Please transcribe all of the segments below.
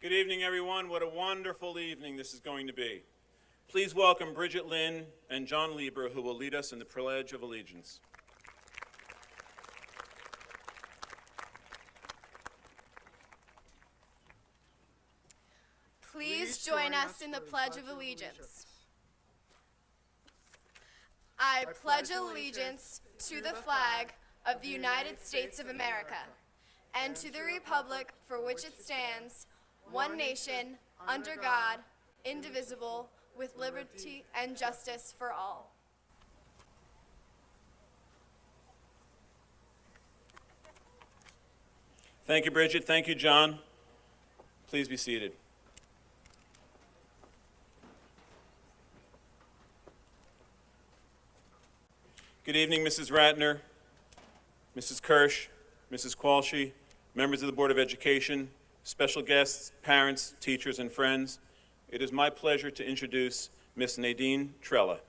Good evening, everyone. What a wonderful evening this is going to be. Please welcome Bridget Lynn and John Lieber, who will lead us in the Pledge of Allegiance. Please join us in the Pledge of Allegiance. I pledge allegiance to the flag of the United States of America and to the republic for which it stands, one nation, under God, indivisible, with liberty and justice for all. Thank you, Bridget. Thank you, John. Please be seated. Good evening, Mrs. Ratner, Mrs. Kirsch, Mrs. Qualshy, members of the Board of Education, special guests, parents, teachers, and friends. It is my pleasure to introduce Miss Nadine Trella.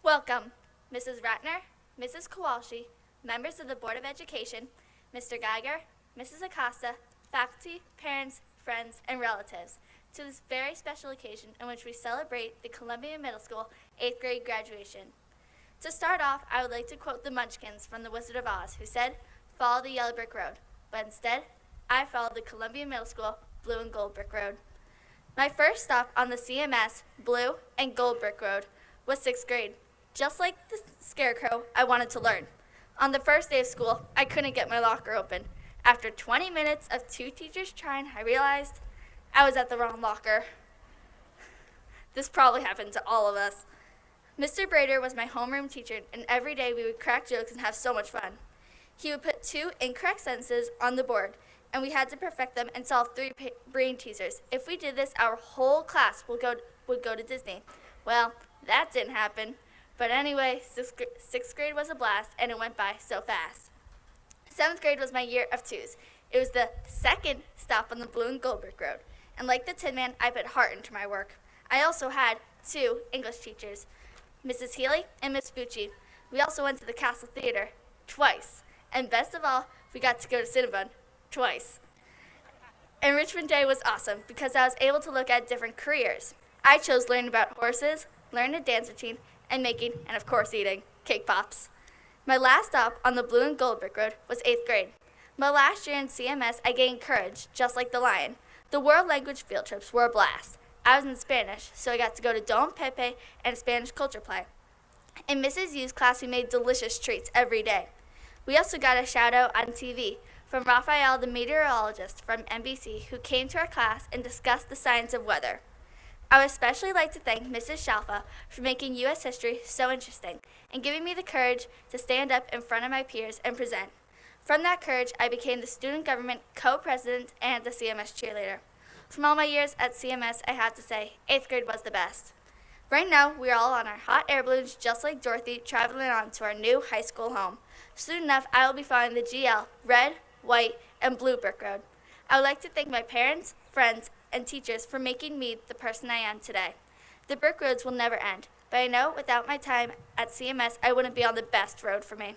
Welcome, Mrs. Ratner, Mrs. Kowalski, members of the Board of Education, Mr. Geiger, Mrs. Acosta, faculty, parents, friends, and relatives, to this very special occasion in which we celebrate the Columbia Middle School 8th grade graduation. To start off, I would like to quote the Munchkins from The Wizard of Oz, who said, "Follow the yellow brick road," but instead, I followed the Columbia Middle School blue and gold brick road. My first stop on the CMS blue and gold brick road was 6th grade. Just like the scarecrow, I wanted to learn. On the first day of school, I couldn't get my locker open. After 20 minutes of two teachers trying, I realized I was at the wrong locker. This probably happened to all of us. Mr. Brader was my homeroom teacher, and every day we would crack jokes and have so much fun. He would put 2 incorrect sentences on the board, and we had to perfect them and solve 3 brain teasers. If we did this, our whole class would go to Disney. Well, that didn't happen. But anyway, 6th grade was a blast, and it went by so fast. 7th grade was my year of 2s. It was the second stop on the blue and gold brick road. And like the Tin Man, I put heart into my work. I also had 2 English teachers, Mrs. Healy and Miss Bucci. We also went to the Castle Theater twice. And best of all, we got to go to Cinnabon twice. Enrichment Day was awesome because I was able to look at different careers. I chose learning about horses, learning a dance routine, and making, and of course eating, cake pops. My last stop on the blue and gold brick road was 8th grade. My last year in CMS, I gained courage, just like the lion. The world language field trips were a blast. I was in Spanish, so I got to go to Don Pepe and a Spanish culture play. In Mrs. Yu's class, we made delicious treats every day. We also got a shout out on TV from Raphael, the meteorologist from NBC, who came to our class and discussed the science of weather. I would especially like to thank Mrs. Shalfa for making U.S. history so interesting and giving me the courage to stand up in front of my peers and present. From that courage, I became the student government co-president and the CMS cheerleader. From all my years at CMS, I have to say, 8th grade was the best. Right now, we are all on our hot air balloons, just like Dorothy, traveling on to our new high school home. Soon enough, I will be following the GL, red, white, and blue brick road. I would like to thank my parents, friends, and teachers for making me the person I am today. The brick roads will never end, but I know without my time at CMS, I wouldn't be on the best road for me.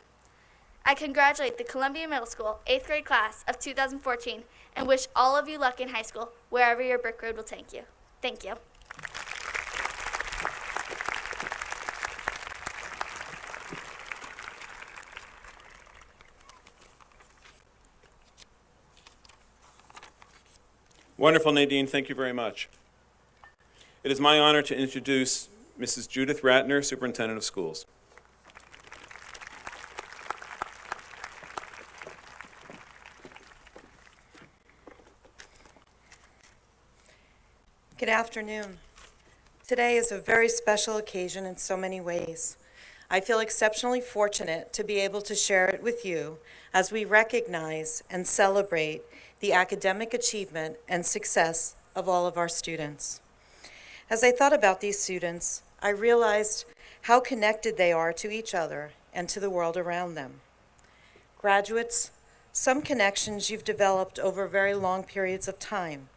I congratulate the Columbia Middle School 8th grade class of 2014 and wish all of you luck in high school, wherever your brick road will take you. Thank you. Wonderful, Nadine. Thank you very much. It is my honor to introduce Mrs. Judith Ratner, Superintendent of Schools. Good afternoon. Today is a very special occasion in so many ways. I feel exceptionally fortunate to be able to share it with you as we recognize and celebrate the academic achievement and success of all of our students. As I thought about these students, I realized how connected they are to each other and to the world around them. Graduates, some connections you've developed over very long periods of time,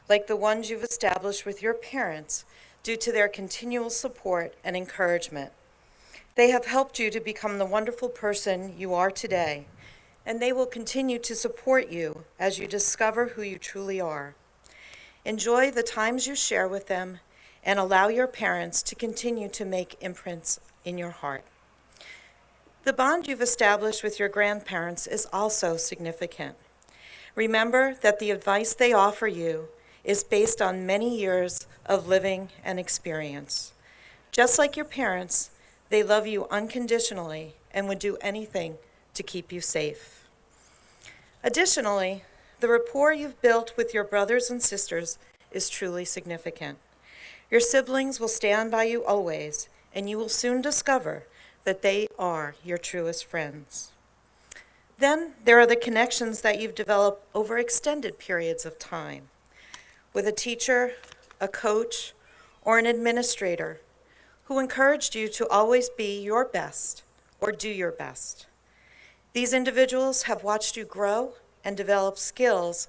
like the ones you've established with your parents due to their continual support and encouragement. They have helped you to become the wonderful person you are today, and they will continue to support you as you discover who you truly are. Enjoy the times you share with them and allow your parents to continue to make imprints in your heart. The bond you've established with your grandparents is also significant. Remember that the advice they offer you is based on many years of living and experience. Just like your parents, they love you unconditionally and would do anything to keep you safe. Additionally, the rapport you've built with your brothers and sisters is truly significant. Your siblings will stand by you always, and you will soon discover that they are your truest friends. Then there are the connections that you've developed over extended periods of time with a teacher, a coach, or an administrator who encouraged you to always be your best or do your best. These individuals have watched you grow and develop skills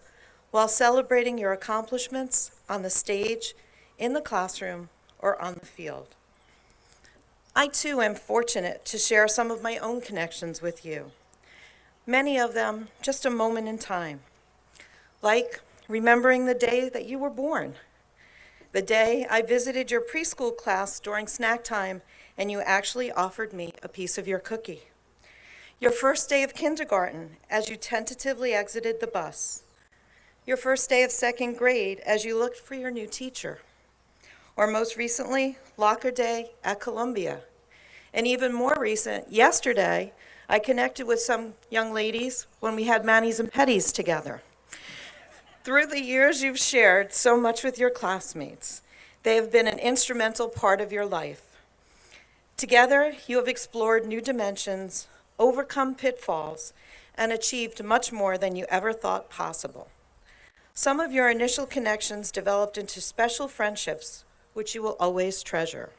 while celebrating your accomplishments on the stage, in the classroom, or on the field. I too am fortunate to share some of my own connections with you. Many of them just a moment in time, like remembering the day that you were born, the day I visited your preschool class during snack time and you actually offered me a piece of your cookie, your first day of kindergarten as you tentatively exited the bus, your first day of second grade as you looked for your new teacher, or most recently, locker day at Columbia. And even more recent, yesterday, I connected with some young ladies when we had manis and petties together. Through the years you've shared so much with your classmates, they have been an instrumental part of your life. Together, you have explored new dimensions, overcome pitfalls, and achieved much more than you ever thought possible. Some of your initial connections developed into special friendships, which you will always treasure.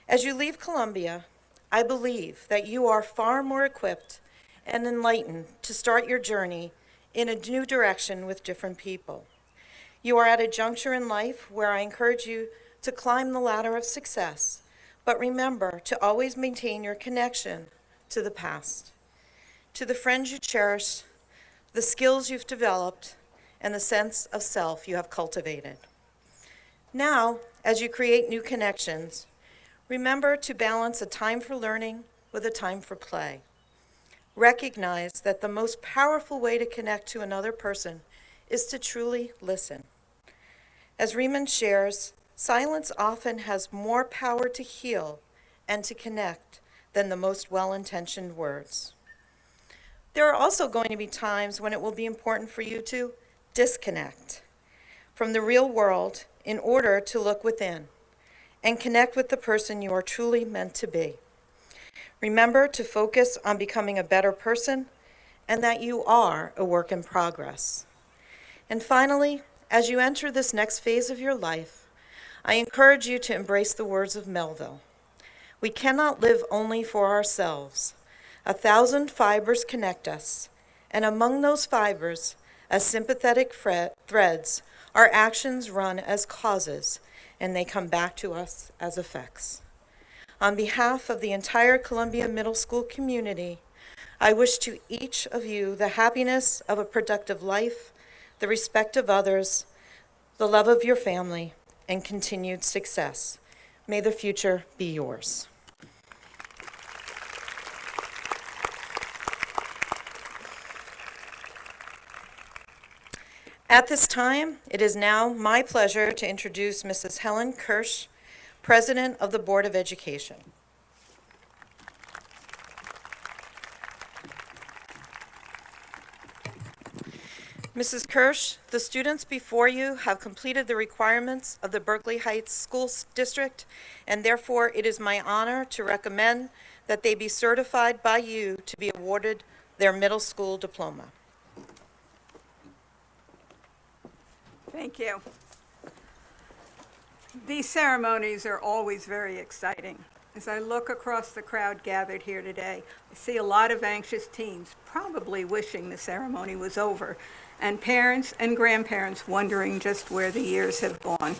As you leave Columbia, I believe that you are far more equipped and enlightened to start your journey in a new direction with different people. You are at a juncture in life where I encourage you to climb the ladder of success, but remember to always maintain your connection to the past, to the friends you cherish, the skills you've developed, and the sense of self you have cultivated. Now, as you create new connections, remember to balance a time for learning with a time for play. Recognize that the most powerful way to connect to another person is to truly listen. As Riemann shares, silence often has more power to heal and to connect than the most well-intentioned words. There are also going to be times when it will be important for you to disconnect from the real world in order to look within and connect with the person you are truly meant to be. Remember to focus on becoming a better person and that you are a work in progress. And finally, as you enter this next phase of your life, I encourage you to embrace the words of Melville. We cannot live only for ourselves. 1,000 fibers connect us, and among those fibers, as sympathetic threads, our actions run as causes, and they come back to us as effects. On behalf of the entire Columbia Middle School community, I wish to each of you the happiness of a productive life, the respect of others, the love of your family, and continued success. May the future be yours. At this time, it is now my pleasure to introduce Mrs. Helen Kirsch, President of the Board of Education. Mrs. Kirsch, the students before you have completed the requirements of the Berkeley Heights School District, and therefore it is my honor to recommend that they be certified by you to be awarded their middle school diploma. Thank you. These ceremonies are always very exciting. As I look across the crowd gathered here today, I see a lot of anxious teens, probably wishing the ceremony was over, and parents and grandparents wondering just where the years have gone.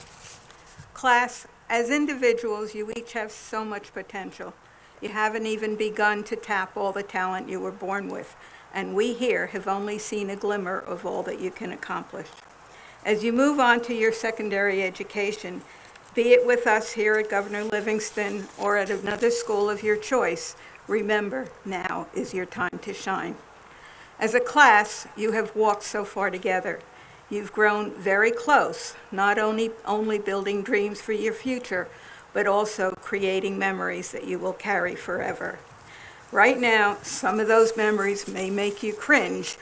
Class, as individuals, you each have so much potential. You haven't even begun to tap all the talent you were born with, and we here have only seen a glimmer of all that you can accomplish. As you move on to your secondary education, be it with us here at Governor Livingston or at another school of your choice, remember, now is your time to shine. As a class, you have walked so far together. You've grown very close, not only building dreams for your future, but also creating memories that you will carry forever. Right now, some of those memories may make you cringe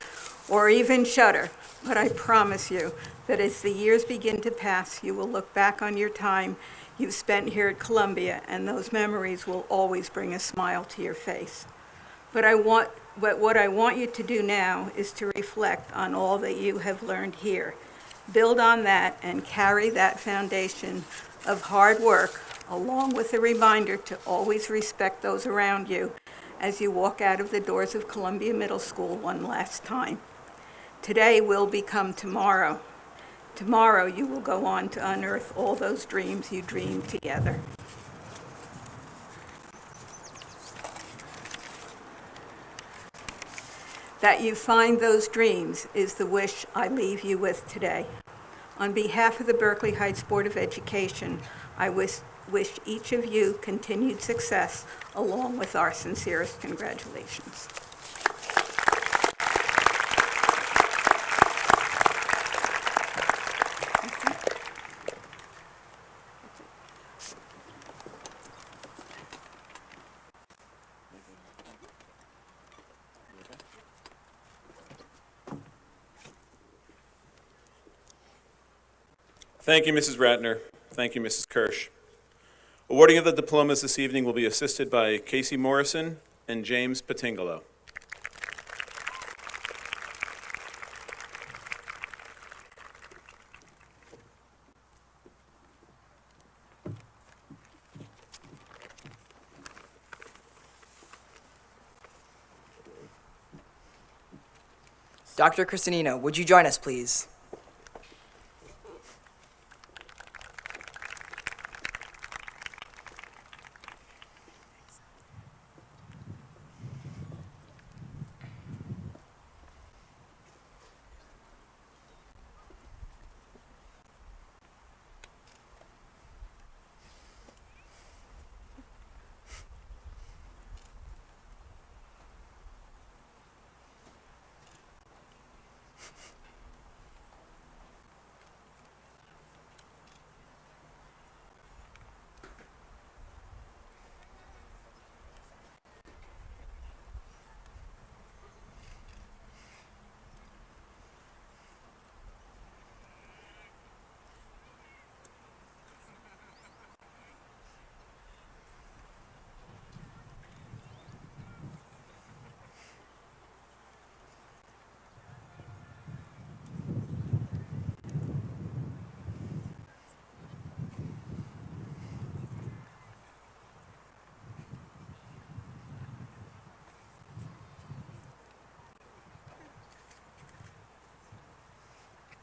or even shudder, but I promise you that as the years begin to pass, you will look back on your time you've spent here at Columbia, and those memories will always bring a smile to your face. But what I want you to do now is to reflect on all that you have learned here. Build on that and carry that foundation of hard work, along with a reminder to always respect those around you as you walk out of the doors of Columbia Middle School one last time. Today will become tomorrow. Tomorrow you will go on to unearth all those dreams you dreamed together. That you find those dreams is the wish I leave you with today. On behalf of the Berkeley Heights Board of Education, I wish each of you continued success, along with our sincerest congratulations. Thank you, Mrs. Ratner. Thank you, Mrs. Kirsch. Awarding of the diplomas this evening will be assisted by Casey Morrison and James Patingalo. Dr. Cristanino, would you join us, please?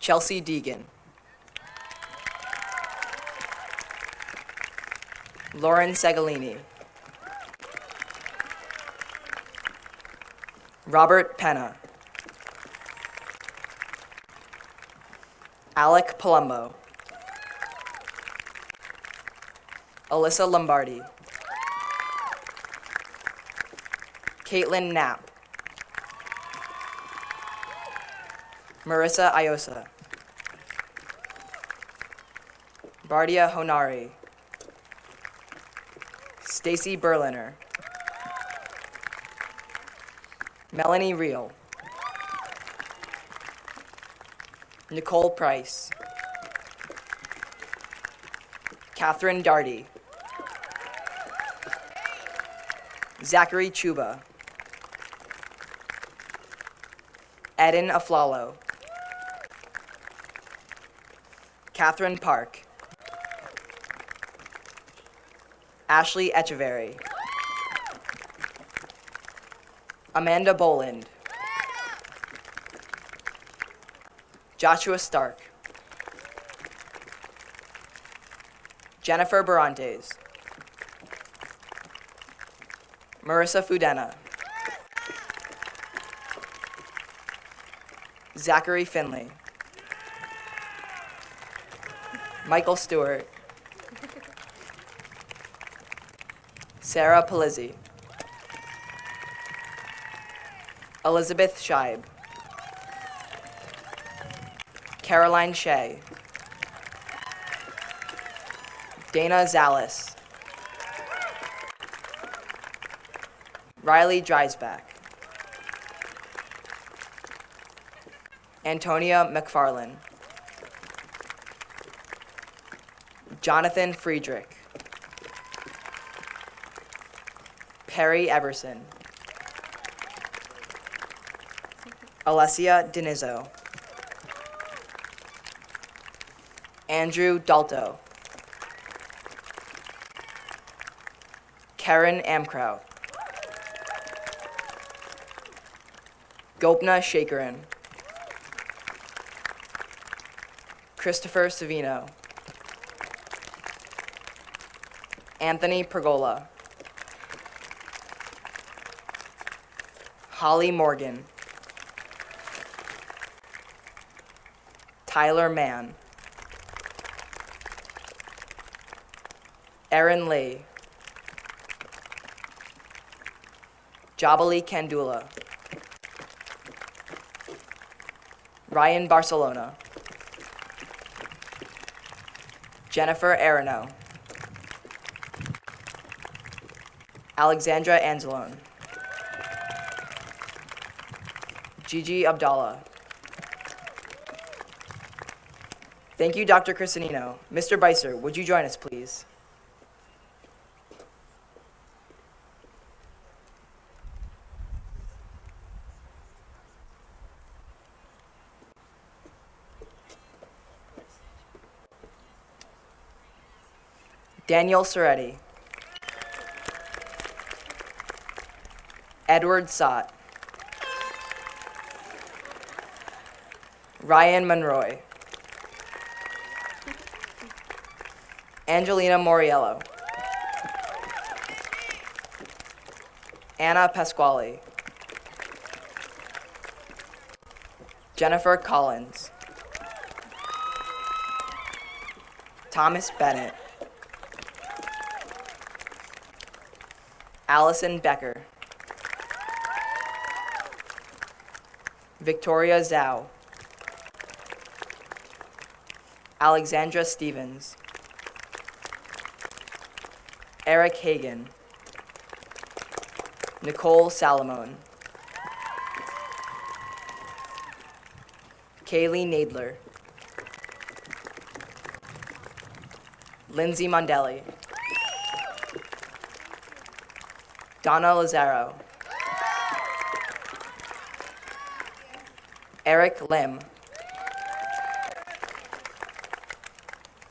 Chelsea Deegan. Lauren Segalini. Robert Penna. Alec Palumbo. Alyssa Lombardi. Caitlin Knapp. Marissa Iosa. Bardia Honari. Stacy Berliner. Melanie Reel. Nicole Price. Catherine Darty. Zachary Chuba. Eden Aflalo. Catherine Park. Ashley Echeverry. Amanda Boland. Joshua Stark. Jennifer Barantes. Marissa Fudena. Zachary Finley. Michael Stewart. Sarah Palizzi. Elizabeth Scheib. Caroline Shea. Dana Zalis. Riley Dreisbach. Antonia McFarlane. Jonathan Friedrich. Perry Everson. Alessia Denizzo. Andrew Dalto. Karen Amkraut. Gopna Shakaran. Christopher Savino. Anthony Pergola. Holly Morgan. Tyler Mann. Erin Lee. Jabali Kandula. Ryan Barcelona. Jennifer Arano. Alexandra Anzalone. Gigi Abdallah. Thank you, Dr. Crisanino. Mr. Beiser, would you join us, please? Daniel Soretti. Edward Sott. Ryan Monroy. Angelina Moriello. Anna Pasquale. Jennifer Collins. Thomas Bennett. Allison Becker. Victoria Zhao. Alexandra Stevens. Eric Hagan. Nicole Salamone. Kaylee Nadler. Lindsay Mondelli. Donna Lazaro. Eric Lim.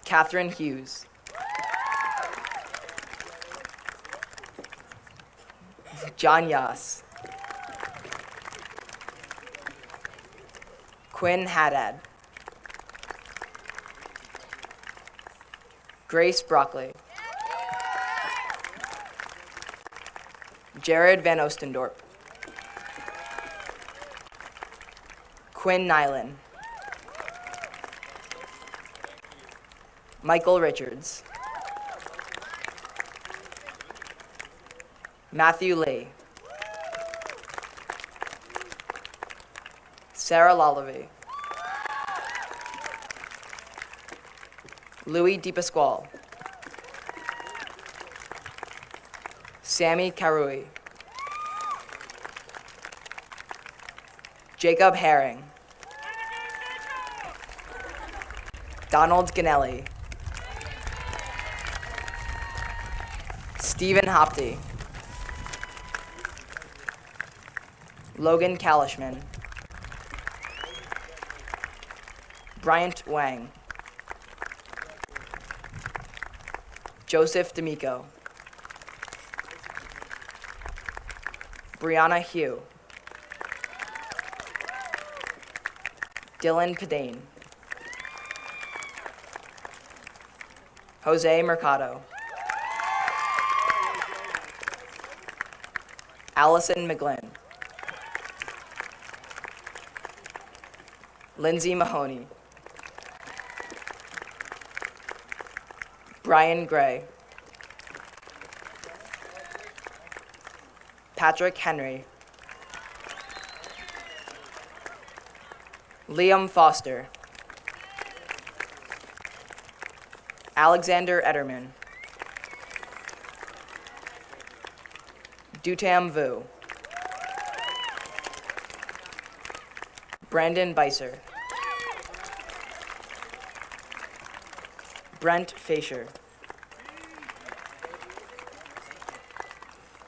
Catherine Hughes. John Yass. Quinn Haddad. Grace Broccoli. Jared Van Ostendorp. Quinn Nyland. Michael Richards. Matthew Lee. Sarah Lallavie. Louis DePasquale. Sammy Karui. Jacob Herring. Donald Ganelli. Stephen Hopty. Logan Kalishman. Bryant Wang. Joseph D'Amico. Brianna Hugh. Dylan Padane. Jose Mercado. Allison McGlynn. Lindsay Mahoney. Brian Gray. Patrick Henry. Liam Foster. Alexander Ederman. Dutam Vu. Brandon Beiser. Brent Fasher.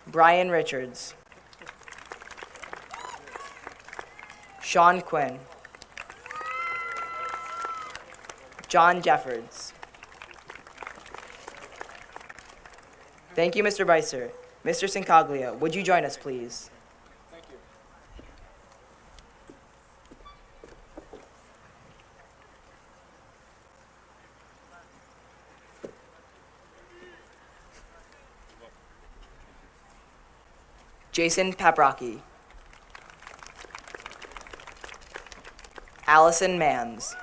Brian Richards. Sean Quinn. John Jeffords. Thank you, Mr. Beiser. Mr. Sincaglia, would you join us, please? Thank you. Jason Paprocki. Allison Mans.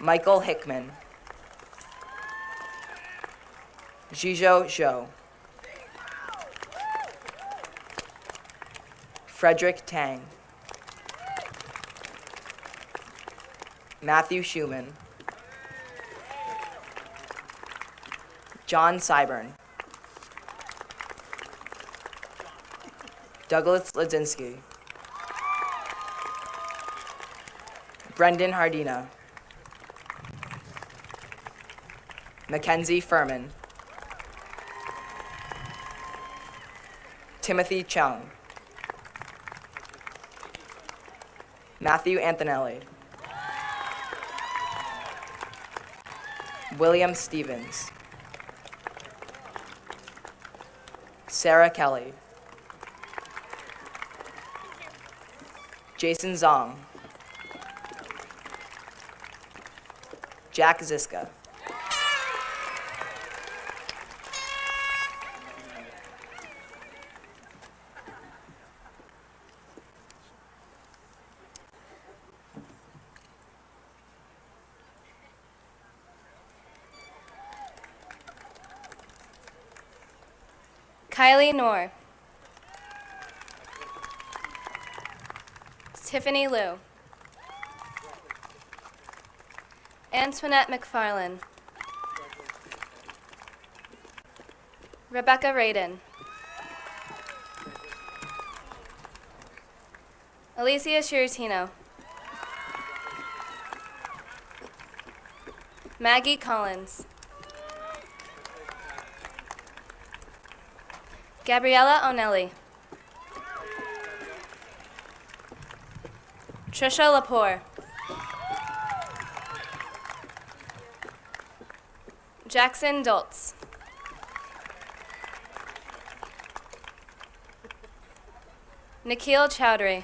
Michael Hickman. Zhizhou Zhou. Frederick Tang. Matthew Schumann. John Syburn. Douglas Ladzinski. Brendan Hardina. Mackenzie Furman. Timothy Chung. Matthew Antonelli. William Stevens. Sarah Kelly. Jason Zong. Jack Ziska. Kylie Noor. Tiffany Liu. Antoinette McFarlane. Rebecca Radin. Alicia Shiratino. Maggie Collins. Gabriella O'Nelly. Trisha Lepore. Jackson Doltz. Nikhil Chowdhury.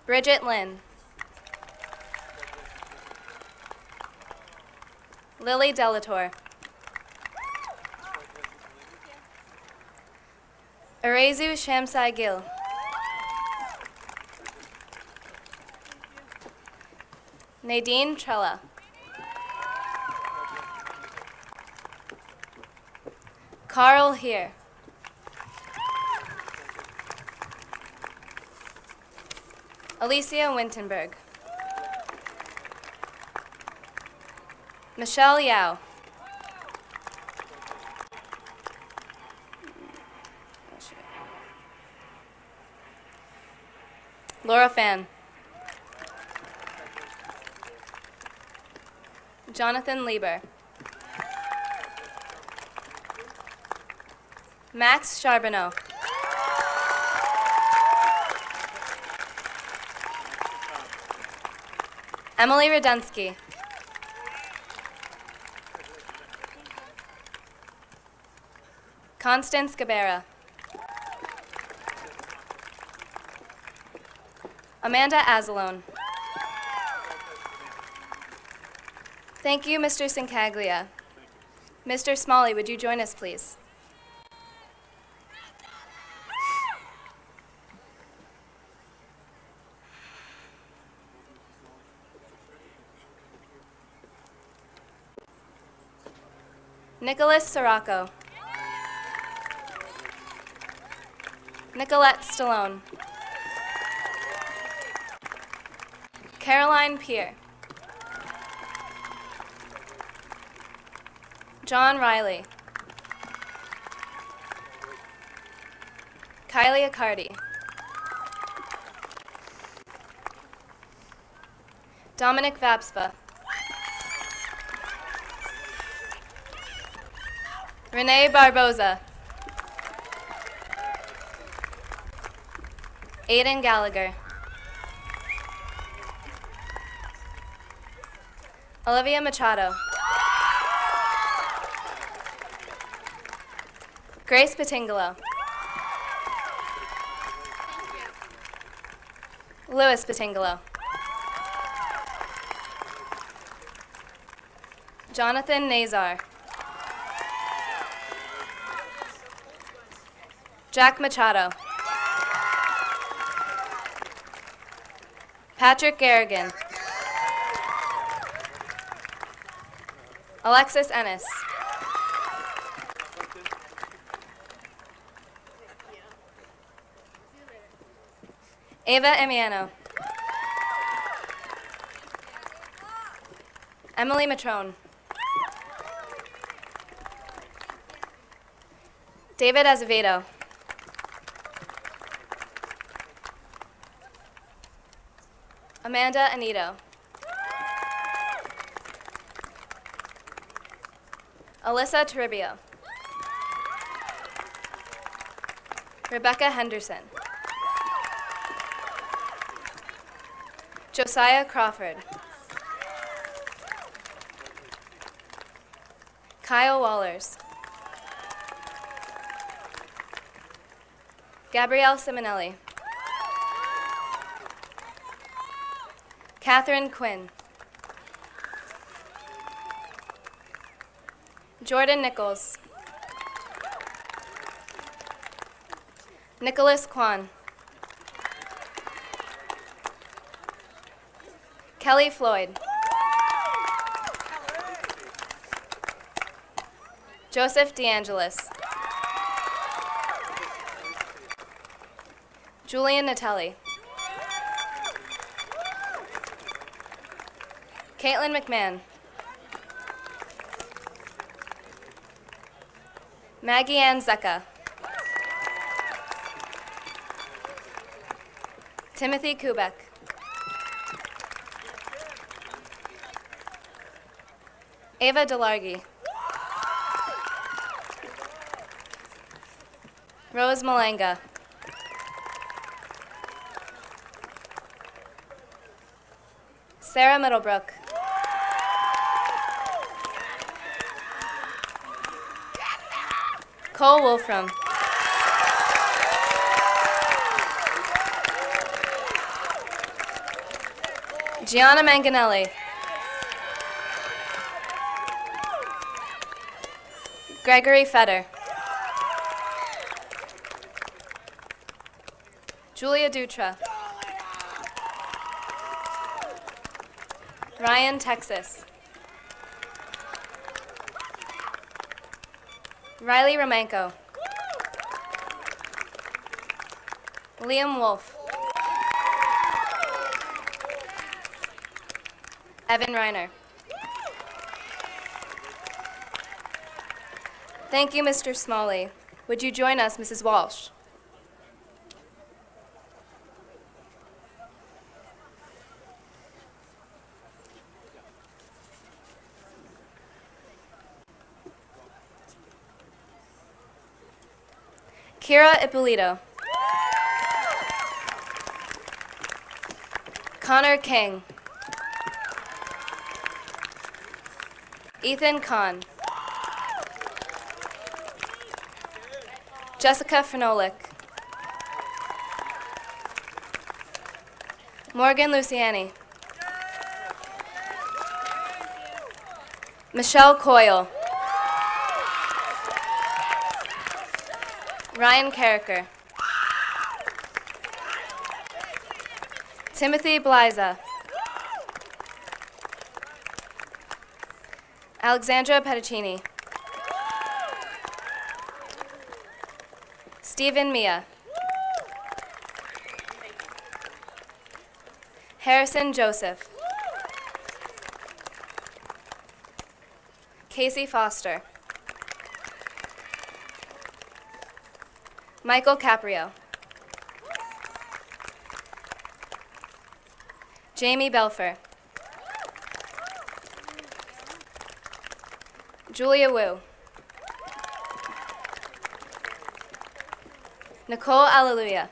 Bridget Lynn. Lily Delator. Arezu Shamsai Gill. Nadine Trella. Carl Heer. Alicia Wintenberg. Michelle Yao. Laura Fan. Jonathan Lieber. Max Charbonneau. Emily Radunsky. Constance Gabera. Amanda Azalone. Thank you, Mr. Sincaglia. Mr. Smalley, would you join us, please? Nicholas Sirocco. Nicolette Stallone. Caroline Peer. John Riley. Kylie Accardi. Dominic Vapsva. Renee Barboza. Aiden Gallagher. Olivia Machado. Grace Patingalo. Louis Patingalo. Jonathan Nazar. Jack Machado. Patrick Garrigan. Alexis Ennis. Ava Emiano. Emily Matrone. David Azevedo. Amanda Anito. Alyssa Toribio. Rebecca Henderson. Josiah Crawford. Kyle Wallers. Gabrielle Simonelli. Catherine Quinn. Jordan Nichols. Nicholas Kwan. Kelly Floyd. Joseph DeAngelis. Julian Natelli. Caitlin McMahon. Maggie Ann Zecca. Timothy Kubek. Ava Delargy. Rose Malanga. Sarah Middlebrook. Cole Wolfram. Gianna Manganelli. Gregory Fetter. Julia Dutra. Ryan Texas. Riley Romanko. Liam Wolf. Evan Reiner. Thank you, Mr. Smalley. Would you join us, Mrs. Walsh? Kira Ippolito. Connor King. Ethan Kahn. Jessica Frenolic. Morgan Luciani. Michelle Coyle. Ryan Carricker. Timothy Bliza. Alexandra Petticini. Stephen Mia. Harrison Joseph. Casey Foster. Michael Caprio. Jamie Belfer. Julia Wu. Nicole Alleluia.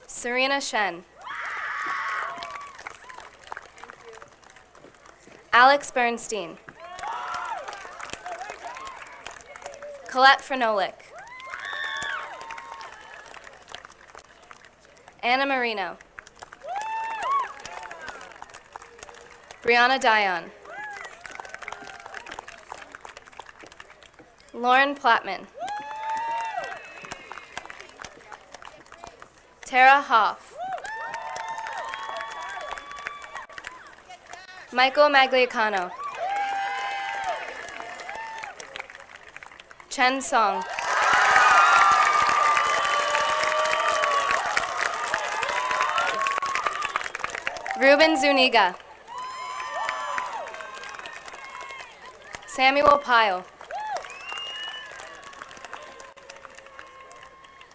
Serena Shen. Alex Bernstein. Colette Frenolik. Anna Marino. Brianna Dion. Lauren Plattman. Tara Hoff. Michael Magliacano. Chen Song. Ruben Zuniga. Samuel Pyle.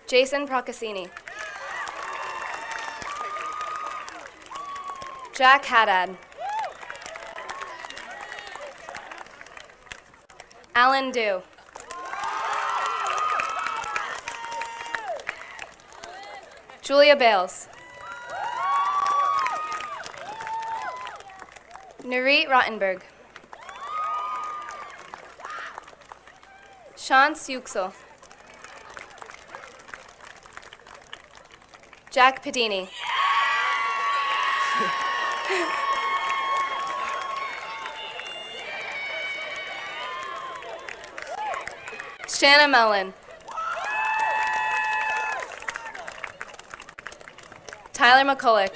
Jason Procaccini. Jack Haddad. Alan Dew. Julia Bales. Nurit Rottenberg. Shantz Yüksel. Jack Padini. Shanna Mellon. Tyler McCulloch.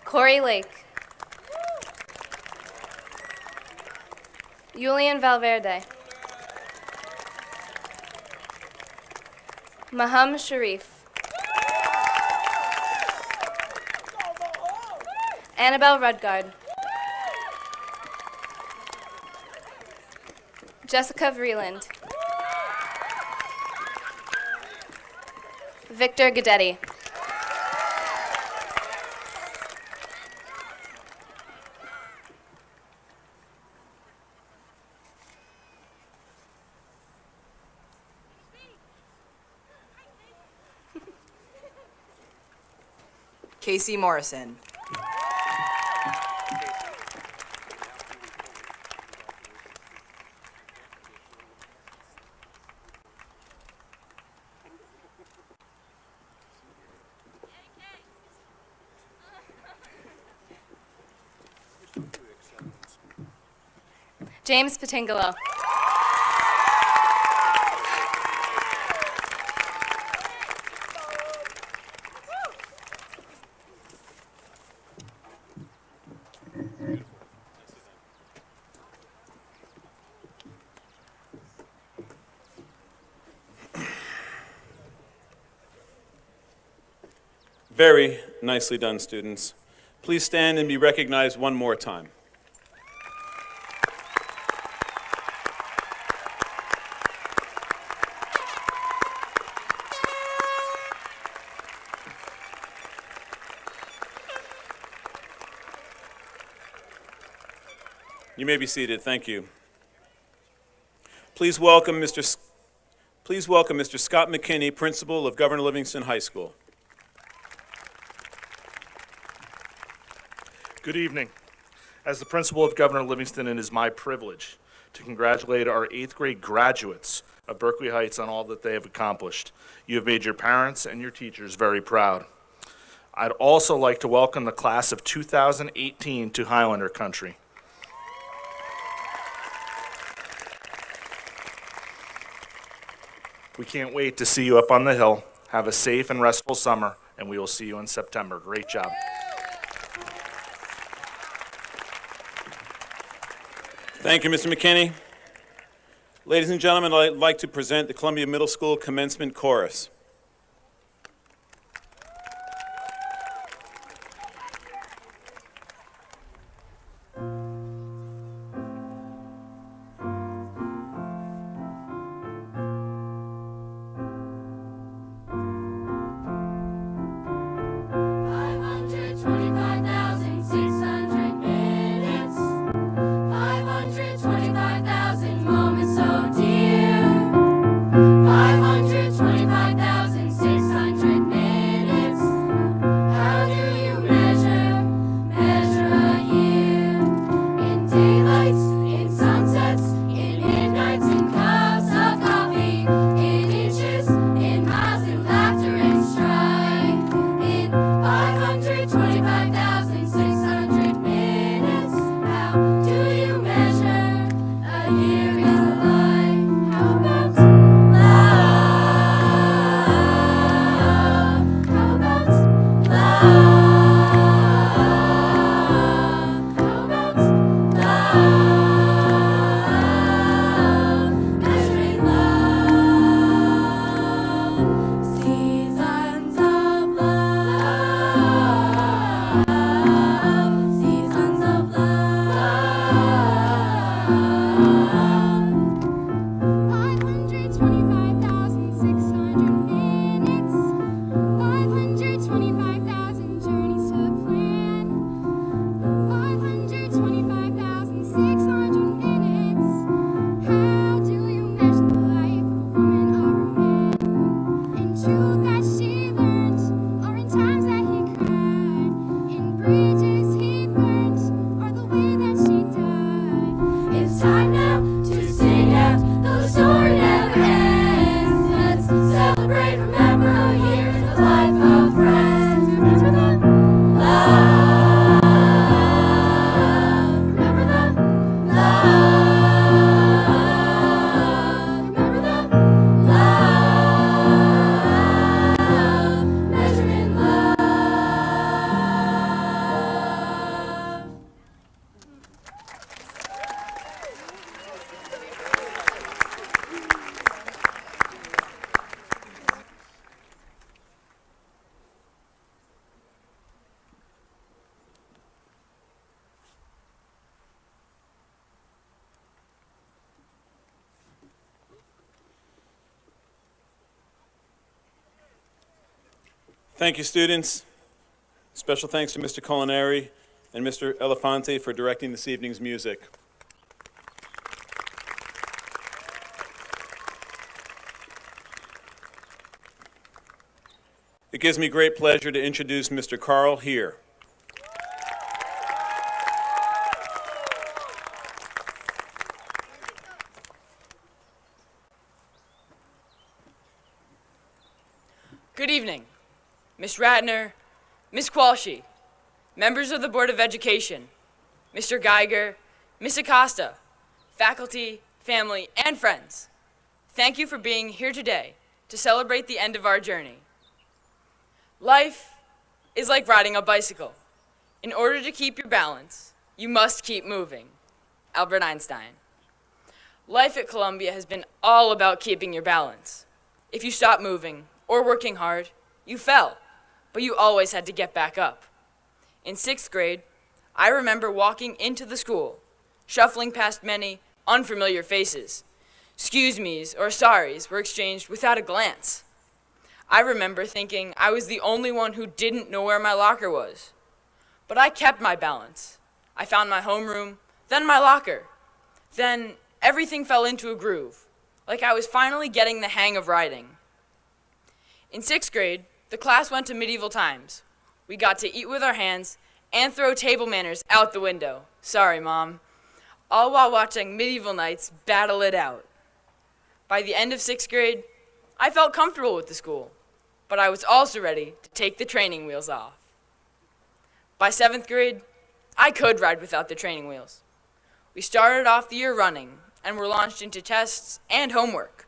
Corey Lake. Julian Valverde. Maham Sharif. Annabelle Rudgard. Jessica Vreeland. Victor Gadetti. Casey Morrison. James Patingalo. Very nicely done, students. Please stand and be recognized one more time. You may be seated. Thank you. Please welcome Mr. Scott McKinney, Principal of Governor Livingston High School. Good evening. As the principal of Governor Livingston, it is my privilege to congratulate our 8th grade graduates of Berkeley Heights on all that they have accomplished. You have made your parents and your teachers very proud. I'd also like to welcome the class of 2018 to Highlander Country. We can't wait to see you up on the hill. Have a safe and restful summer, and we will see you in September. Great job. Thank you, Mr. McKinney. Ladies and gentlemen, I'd like to present the Columbia Middle School Commencement Chorus. Thank you, students. Special thanks to Mr. Culinary and Mr. Elefante for directing this evening's music. It gives me great pleasure to introduce Mr. Carl here. Good evening, Ms. Ratner, Ms. Qualshi, members of the Board of Education, Mr. Geiger, Ms. Acosta, faculty, family, and friends. Thank you for being here today to celebrate the end of our journey. Life is like riding a bicycle. In order to keep your balance, you must keep moving. Albert Einstein. Life at Columbia has been all about keeping your balance. If you stop moving or working hard, you fell, but you always had to get back up. In 6th grade, I remember walking into the school, shuffling past many unfamiliar faces. Excuse me's or sorry's were exchanged without a glance. I remember thinking I was the only one who didn't know where my locker was. But I kept my balance. I found my homeroom, then my locker. Then everything fell into a groove, like I was finally getting the hang of riding. In 6th grade, the class went to medieval times. We got to eat with our hands and throw table manners out the window. Sorry, Mom. All while watching medieval knights battle it out. By the end of 6th grade, I felt comfortable with the school, but I was also ready to take the training wheels off. By 7th grade, I could ride without the training wheels. We started off the year running and were launched into tests and homework.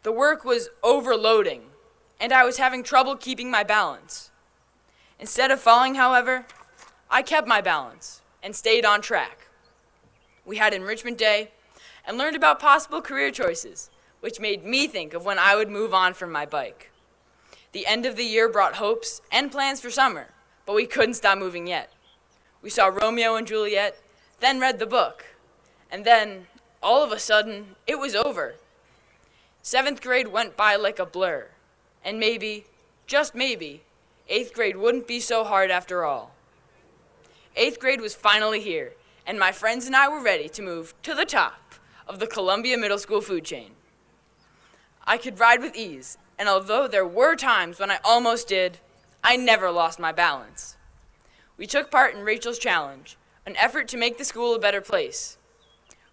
The work was overloading, and I was having trouble keeping my balance. Instead of falling, however, I kept my balance and stayed on track. We had enrichment day and learned about possible career choices, which made me think of when I would move on from my bike. The end of the year brought hopes and plans for summer, but we couldn't stop moving yet. We saw Romeo and Juliet, then read the book, and then, all of a sudden, it was over. 7th grade went by like a blur, and maybe, just maybe, 8th grade wouldn't be so hard after all. 8th grade was finally here, and my friends and I were ready to move to the top of the Columbia Middle School food chain. I could ride with ease, and although there were times when I almost did, I never lost my balance. We took part in Rachel's Challenge, an effort to make the school a better place.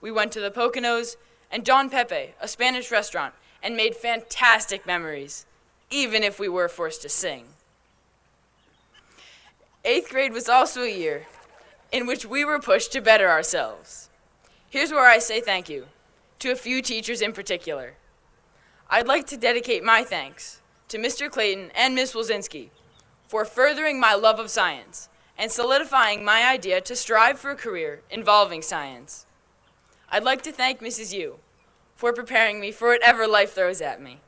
We went to the Poconos and Don Pepe, a Spanish restaurant, and made fantastic memories, even if we were forced to sing. 8th grade was also a year in which we were pushed to better ourselves. Here's where I say thank you, to a few teachers in particular. I'd like to dedicate my thanks to Mr. Clayton and Ms. Wilczynski for furthering my love of science and solidifying my idea to strive for a career involving science. I'd like to thank Mrs. Yu for preparing me for whatever life throws at me.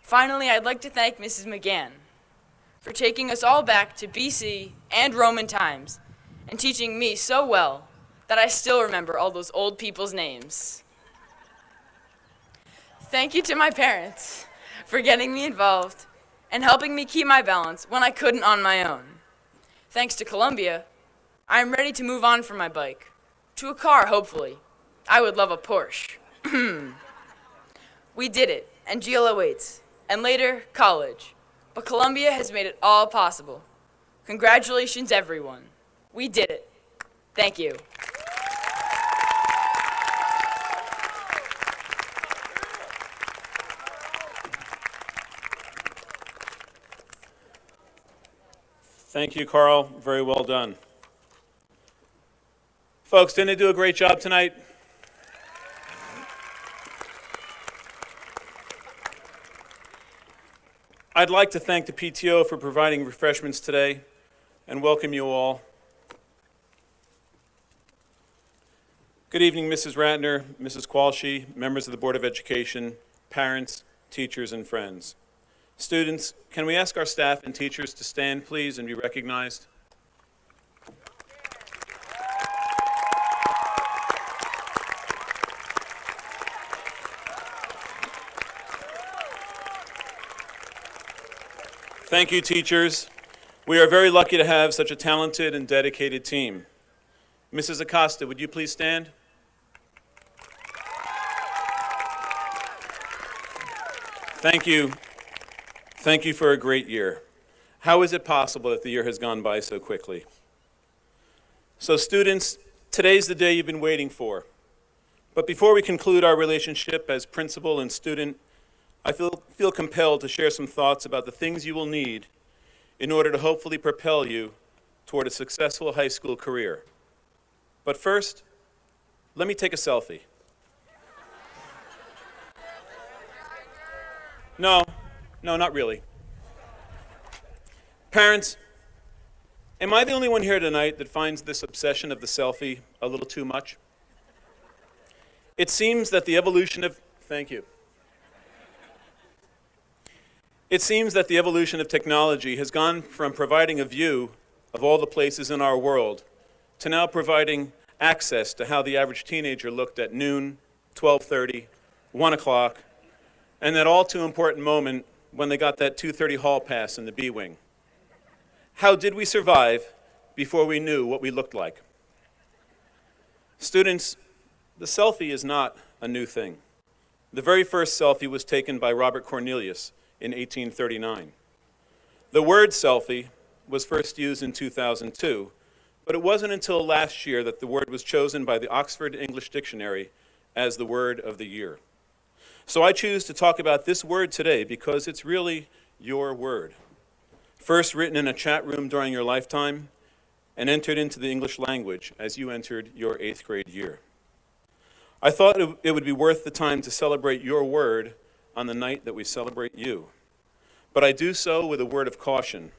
Finally, I'd like to thank Mrs. McGann for taking us all back to BC and Roman times and teaching me so well that I still remember all those old people's names. Thank you to my parents for getting me involved and helping me keep my balance when I couldn't on my own. Thanks to Columbia, I am ready to move on from my bike. To a car, hopefully. I would love a Porsche. We did it, and GLO waits, and later, college. But Columbia has made it all possible. Congratulations, everyone. We did it. Thank you. Thank you, Carl. Very well done. Folks, didn't they do a great job tonight? I'd like to thank the PTO for providing refreshments today and welcome you all. Good evening, Mrs. Ratner, Mrs. Qualshi, members of the Board of Education, parents, teachers, and friends. Students, can we ask our staff and teachers to stand, please, and be recognized? Thank you, teachers. We are very lucky to have such a talented and dedicated team. Mrs. Acosta, would you please stand? Thank you. Thank you for a great year. How is it possible that the year has gone by so quickly? So students, today's the day you've been waiting for. But before we conclude our relationship as principal and student, I feel compelled to share some thoughts about the things you will need in order to hopefully propel you toward a successful high school career. But first, let me take a selfie. No, not really. Parents, am I the only one here tonight that finds this obsession of the selfie a little too much? It seems that the evolution of, thank you. It seems that the evolution of technology has gone from providing a view of all the places in our world to now providing access to how the average teenager looked at noon, 12:30, 1 o'clock, and that all too important moment when they got that 2:30 hall pass in the B wing. How did we survive before we knew what we looked like? Students, the selfie is not a new thing. The very first selfie was taken by Robert Cornelius in 1839. The word selfie was first used in 2002, but it wasn't until last year that the word was chosen by the Oxford English Dictionary as the word of the year. So I choose to talk about this word today because it's really your word. First written in a chat room during your lifetime, and entered into the English language as you entered your 8th grade year. I thought it would be worth the time to celebrate your word on the night that we celebrate you. But I do so with a word of caution,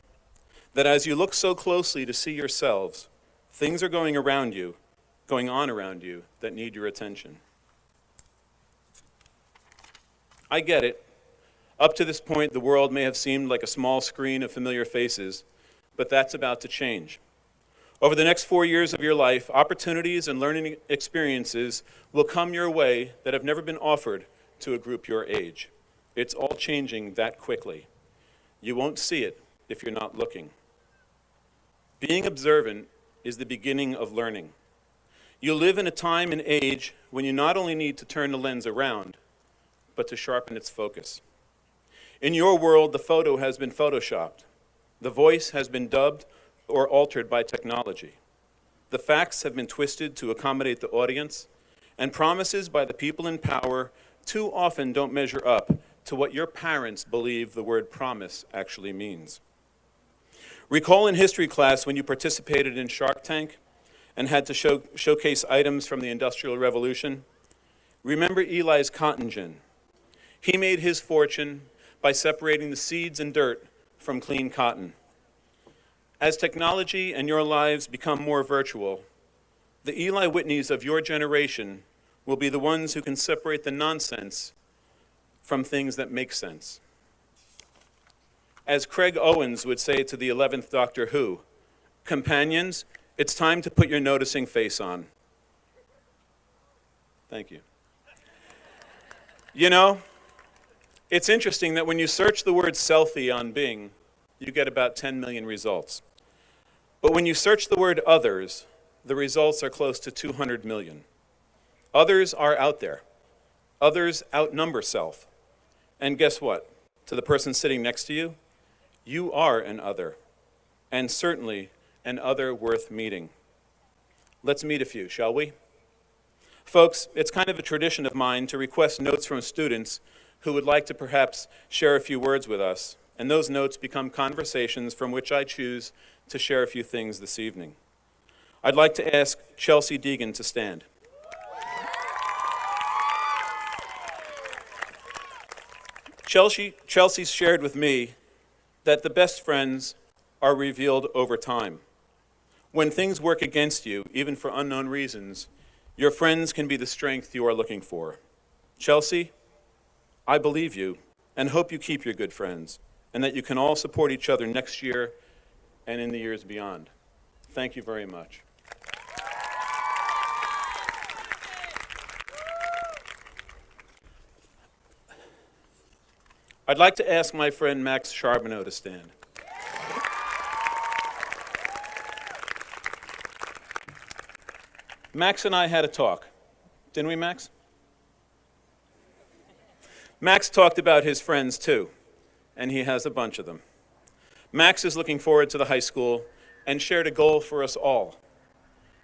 that as you look so closely to see yourselves, things are going on around you that need your attention. I get it. Up to this point, the world may have seemed like a small screen of familiar faces, but that's about to change. Over the next 4 years of your life, opportunities and learning experiences will come your way that have never been offered to a group your age. It's all changing that quickly. You won't see it if you're not looking. Being observant is the beginning of learning. You live in a time and age when you not only need to turn the lens around, but to sharpen its focus. In your world, the photo has been photoshopped. The voice has been dubbed or altered by technology. The facts have been twisted to accommodate the audience, and promises by the people in power too often don't measure up to what your parents believe the word promise actually means. Recall in history class when you participated in Shark Tank and had to showcase items from the Industrial Revolution. Remember Eli's cotton gin. He made his fortune by separating the seeds and dirt from clean cotton. As technology and your lives become more virtual, the Eli Whitneys of your generation will be the ones who can separate the nonsense from things that make sense. As Craig Owens would say to the 11th Doctor Who, companions, it's time to put your noticing face on. Thank you. You know, it's interesting that when you search the word selfie on Bing, you get about 10 million results. But when you search the word others, the results are close to 200 million. Others are out there. Others outnumber self. And guess what? To the person sitting next to you, you are an other, and certainly an other worth meeting. Let's meet a few, shall we? Folks, it's kind of a tradition of mine to request notes from students who would like to perhaps share a few words with us, and those notes become conversations from which I choose to share a few things this evening. I'd like to ask Chelsea Deegan to stand. Chelsea's shared with me that the best friends are revealed over time. When things work against you, even for unknown reasons, your friends can be the strength you are looking for. Chelsea, I believe you and hope you keep your good friends and that you can all support each other next year and in the years beyond. Thank you very much. I'd like to ask my friend Max Charbonneau to stand. Max and I had a talk, didn't we, Max? Max talked about his friends too, and he has a bunch of them. Max is looking forward to the high school and shared a goal for us all,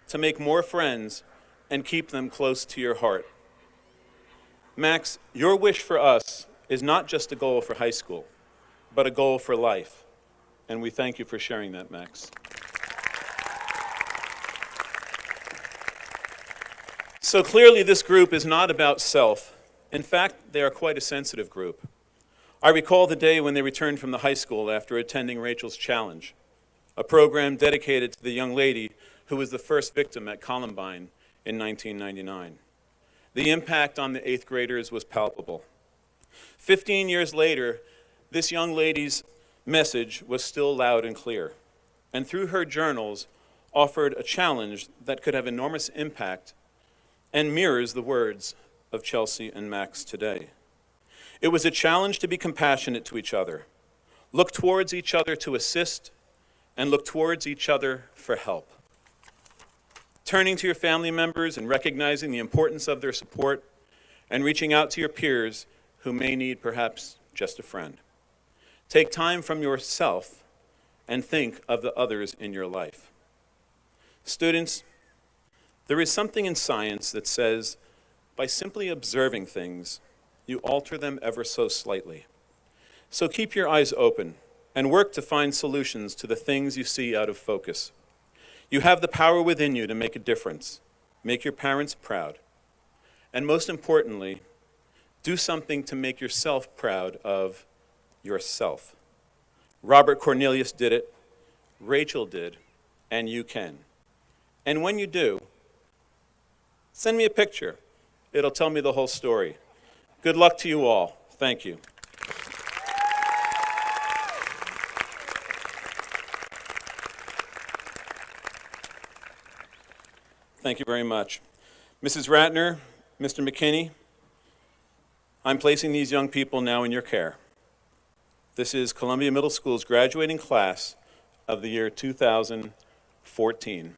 to make more friends and keep them close to your heart. Max, your wish for us is not just a goal for high school, but a goal for life. And we thank you for sharing that, Max. So clearly this group is not about self. In fact, they are quite a sensitive group. I recall the day when they returned from the high school after attending Rachel's Challenge, a program dedicated to the young lady who was the first victim at Columbine in 1999. The impact on the 8th graders was palpable. 15 years later, this young lady's message was still loud and clear, and through her journals offered a challenge that could have enormous impact and mirrors the words of Chelsea and Max today. It was a challenge to be compassionate to each other, look towards each other to assist, and look towards each other for help. Turning to your family members and recognizing the importance of their support, and reaching out to your peers who may need perhaps just a friend. Take time from yourself and think of the others in your life. Students, there is something in science that says, by simply observing things, you alter them ever so slightly. So keep your eyes open and work to find solutions to the things you see out of focus. You have the power within you to make a difference. Make your parents proud. And most importantly, do something to make yourself proud of yourself. Robert Cornelius did it, Rachel did, and you can. And when you do, send me a picture. It'll tell me the whole story. Good luck to you all. Thank you. Thank you very much. Mrs. Ratner, Mr. McKinney, I'm placing these young people now in your care. This is Columbia Middle School's graduating class of the year 2014.